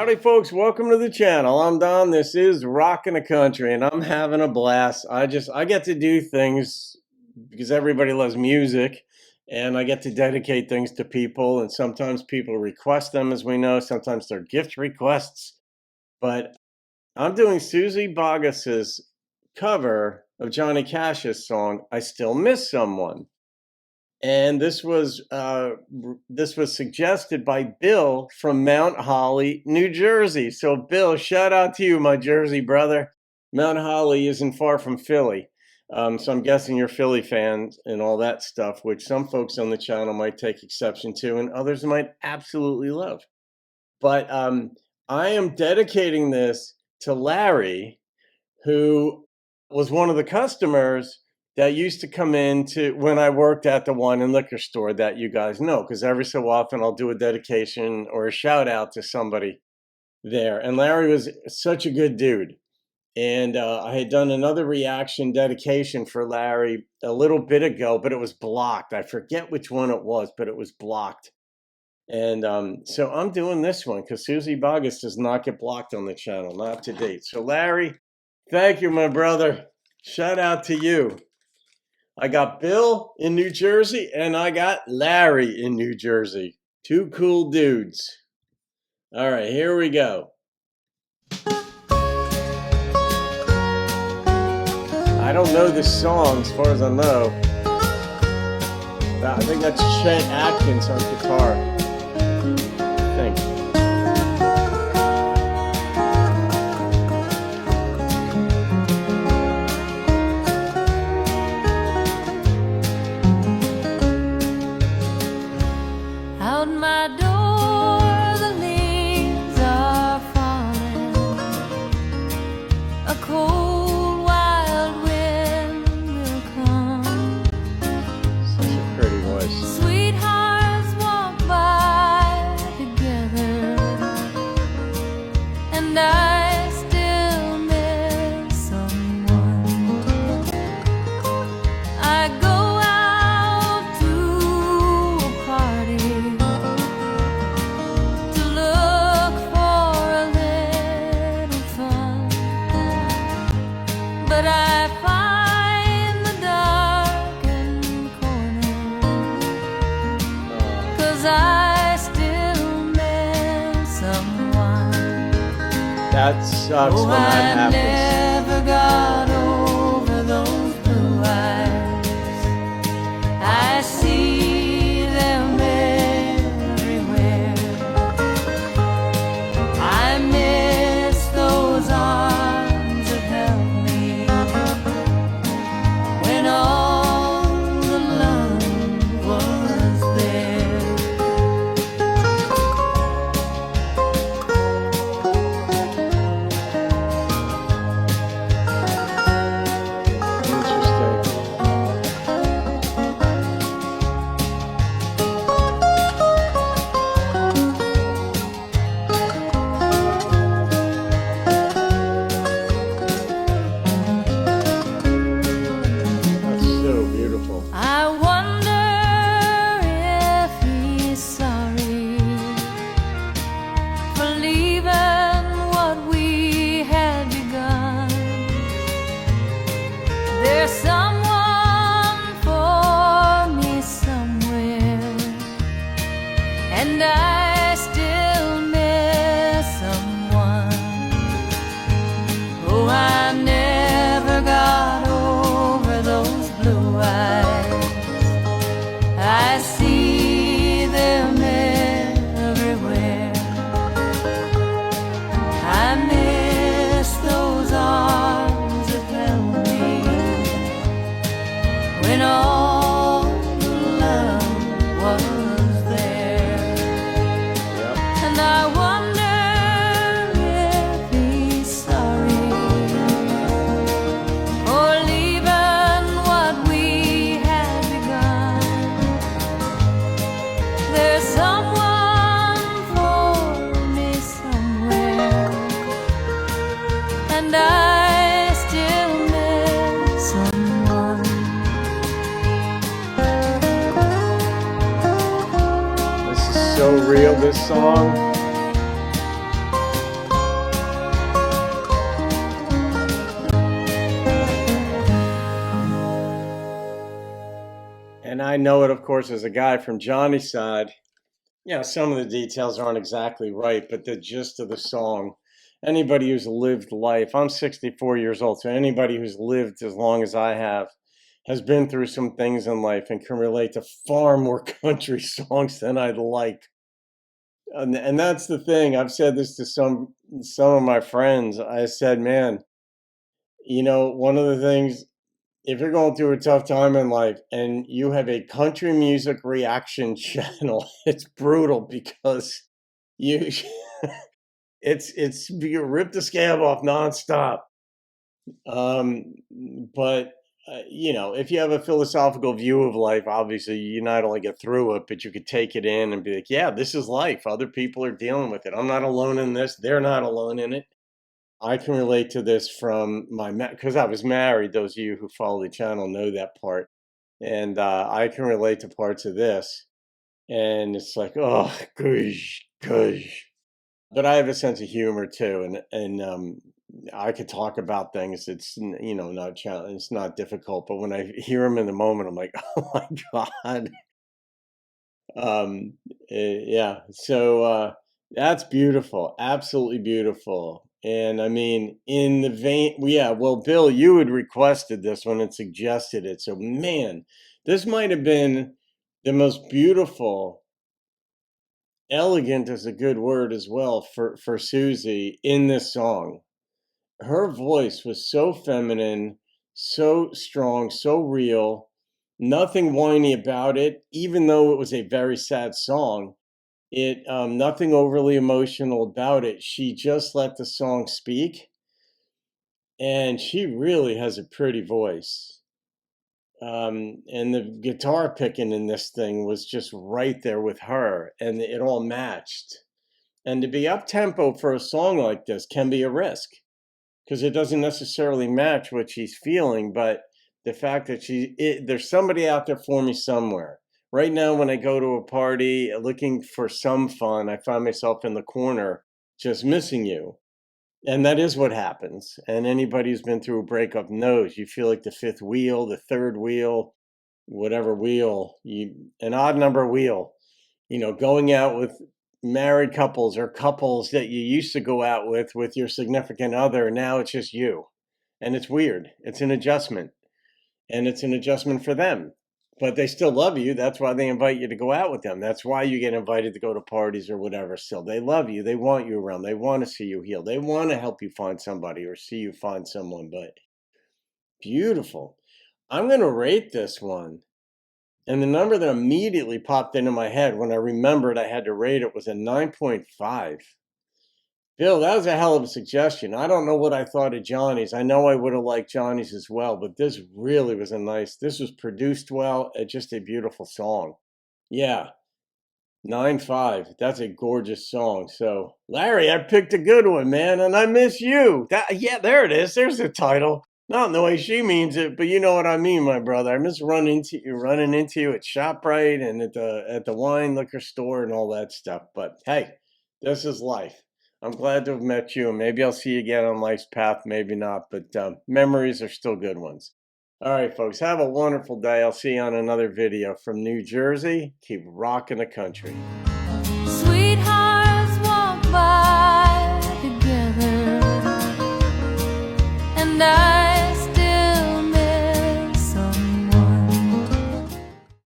Howdy folks, welcome to the channel. I'm Don, this is Rockin' the Country, and I'm having a blast. I get to do things because everybody loves music, and I get to dedicate things to people, and sometimes people request them, as we know, sometimes they're gift requests, but I'm doing Suzy Bogguss's cover of Johnny Cash's song, I Still Miss Someone. And this was suggested by Bill from Mount Holly, New Jersey. So Bill, shout out to you, my Jersey brother. Mount Holly isn't far from Philly. So I'm guessing you're Philly fans and all that stuff, which some folks on the channel might take exception to and others might absolutely love. But I am dedicating this to Larry, who was one of the customers that used to come in to when I worked at the wine and liquor store that you guys know, because every so often I'll do a dedication or a shout out to somebody there. And Larry was such a good dude. And I had done another reaction dedication for Larry a little bit ago, but it was blocked. I forget which one it was, but it was blocked. And so I'm doing this one because Suzy Bogguss does not get blocked on the channel, not to date. So Larry, thank you, my brother. Shout out to you. I got Bill in New Jersey and I got Larry in New Jersey. Two cool dudes. All right, here we go. I don't know this song as far as I know. I think that's Chet Atkins on guitar. I think. Out my door, the leaves are falling. A cold, wild wind will come. Such a pretty voice. Sweethearts walk by together, and I still miss someone. I go out to a party to look for a little fun, but I find the darkened corner, 'cause I still miss someone. That sucks when Oh, that I happens. never got over those blue eyes. I see them everywhere. I miss those arms that held me when all the love was there. Interesting. That's so beautiful. I wonder if he's sorry for leaving what we had begun. There's someone for me somewhere, and I still miss someone. Oh, I never got over those blue eyes. I see them everywhere. I miss those arms that held me when all the love was there. Yep. And I wonder if he's sorry for leaving what we had begun. There's someone for me somewhere, and I still miss someone. This is so real, this song. I know it, of course, as a guy from Johnny's side. Some of the details aren't exactly right, but the gist of the song, anybody who's lived life, I'm 64 years old, so anybody who's lived as long as I have has been through some things in life and can relate to far more country songs than I'd like. And that's the thing. I've said this to some of my friends. I said, man, one of the things, if you're going through a tough time in life and you have a country music reaction channel, it's brutal because you it's you rip the scab off nonstop. Um, but if you have a philosophical view of life, obviously you not only get through it, but you could take it in and be like, yeah, this is life. Other people are dealing with it. I'm not alone in this. They're not alone in it. I can relate to this from because I was married. Those of you who follow the channel know that part, and I can relate to parts of this. And it's like, oh, gosh, gosh. But I have a sense of humor too, and I could talk about things. It's not challenge. It's not difficult, but when I hear them in the moment, I'm like, oh my god. Yeah. So that's beautiful, absolutely beautiful. And I mean, in the vein, yeah. Well, Bill, you had requested this one and suggested it. So man, this might have been the most beautiful. Elegant is a good word as well for Suzy in this song. Her voice was so feminine, so strong, so real, nothing whiny about it, even though it was a very sad song. It nothing overly emotional about it. She just let the song speak, and she really has a pretty voice. And the guitar picking in this thing was just right there with her, and it all matched. And to be up tempo for a song like this can be a risk because it doesn't necessarily match what she's feeling. But the fact that there's somebody out there for me somewhere. Right now, when I go to a party looking for some fun, I find myself in the corner just missing you. And that is what happens. And anybody who's been through a breakup knows you feel like the fifth wheel, the third wheel, whatever wheel, an odd number wheel, going out with married couples or couples that you used to go out with your significant other. Now it's just you. And it's weird. It's an adjustment. And it's an adjustment for them. But they still love you. That's why they invite you to go out with them. That's why you get invited to go to parties or whatever. Still, they love you. They want you around. They want to see you heal. They want to help you find somebody or see you find someone. But beautiful. I'm going to rate this one. And the number that immediately popped into my head when I remembered I had to rate it was a 9.5. Bill, that was a hell of a suggestion. I don't know what I thought of Johnny's. I know I would have liked Johnny's as well, but this really was this was produced well. Just a beautiful song. Yeah, 9.5. That's a gorgeous song. So, Larry, I picked a good one, man, and I miss you. Yeah, there it is. There's the title. Not in the way she means it, but you know what I mean, my brother. I miss running into you at ShopRite and at the wine liquor store and all that stuff. But hey, this is life. I'm glad to have met you, and maybe I'll see you again on life's path. Maybe not, but memories are still good ones. All right, folks, have a wonderful day. I'll see you on another video from New Jersey. Keep rocking the country. Sweet